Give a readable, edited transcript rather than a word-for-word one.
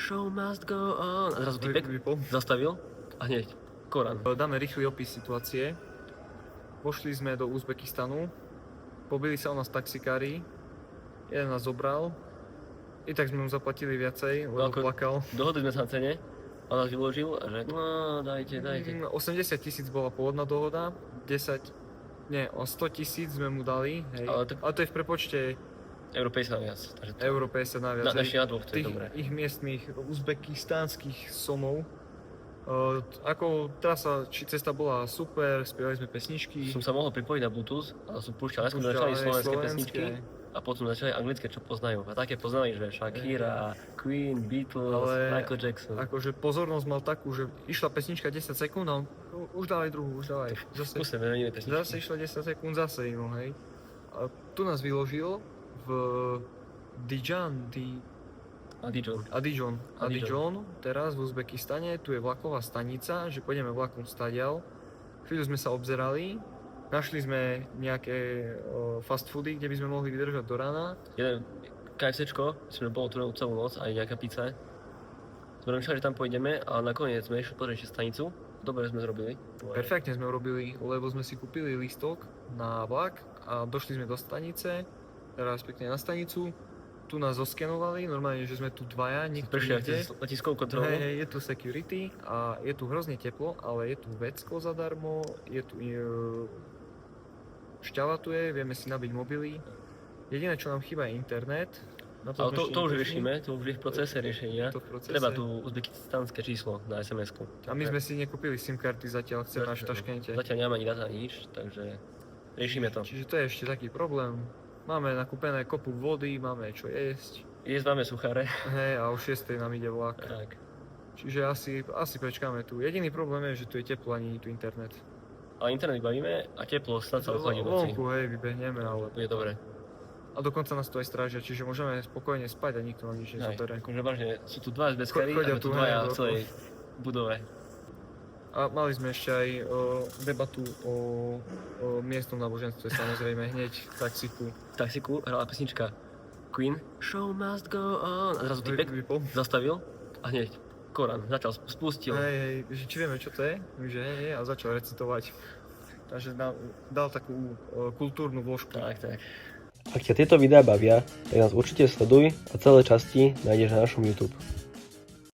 Show must go on. A zrazu typek zastavil a hneď Korán. Dáme rýchly opis situácie. Pošli sme do Uzbekistanu, pobili sa o nás taxikári, jeden nás zobral, i tak sme mu zaplatili viacej, lebo plakal. Dohodli sme sa na cene, on nás vyložil a že no dajte. 80 000 bola pôvodná dohoda, 100 000 sme mu dali, hej. Ale to je v prepočte Euro 50 naviac. Euro 50 naviac. Na dvoch, to je dobré. Ich miestnych uzbekistánskych somov. Ako trasa či cesta bola super, spievali sme pesničky. Som sa mohol pripojiť na Bluetooth, ale som púšťal, najskôr začali slovenské pesničky a potom začali anglické, čo poznajú. A také poznali, že Shakira, Queen, Beatles, Michael Jackson. Akože pozornosť mal takú, že išla pesnička 10 sekúnd a on už dávaj druhú, už dávaj. Zase išla 10 sekúnd, zase inú, hej. A tu nás vyložil v Adijon, teraz v Uzbekistane, tu je vlaková stanica, že pôjdeme vlakom stadiaľ. Chvíľu sme sa obzerali, našli sme nejaké fast foody, kde by sme mohli vydržať do rána. Jeden KFCčko, sme bolo tu celú noc, aj nejaká pizza. Sme rozmýšľali, že tam pôjdeme a nakoniec sme išli pozrieť stanicu. Dobre sme zrobili. Perfektne sme urobili, lebo sme si kúpili lístok na vlak a došli sme do stanice, teraz pekne na stanicu. Tu nás zoskenovali, normálne, že sme tu dvaja, nikto nikde. Letiskovú kontrolu. Hej, je tu security a je tu hrozne teplo, ale je tu vecko zadarmo, je tu šťava tu je, vieme si nabiť mobily. Jediné, čo nám chýba, je internet. Ale to už riešime, to už je v procese riešenia. Treba tu uzbekistánske číslo na SMS-ku. A my sme si nekúpili SIM karty zatiaľ, chceme až v Taškente. Zatiaľ nemáme ani data, nič, takže riešime to. Čiže to je ešte taký problém. Máme nakúpené kopu vody, máme čo jesť. Jesť máme suchare. Hej, a o 6 nám ide vlak. Tak. Čiže asi prečkáme tu. Jediný problém je, že tu je teplo, ani tu internet. Ale internet bavíme a teplo snad sa ochladí v noci. Vonku, hej, vybehneme, ale... Bude dobre. A dokonca nás tu aj strážia, čiže môžeme spokojne spať a nikto nám nič nezabere. Akože vážne, sú tu dva SBSkári a tu dvaja v celej budove. A mali sme ešte aj debatu o miestnom náboženstve, samozrejme, hneď v taxiku. Hrala pesnička Queen. Show must go on. A zrazu typek zastavil a hneď Korán začal, spustil. Hej, že či vieme, čo to je? Že hej, a začal recitovať. Takže nám dal takú kultúrnu vložku. Tak. Ak ťa tieto videá bavia, tak nás určite sleduj a celé časti nájdeš na našom YouTube.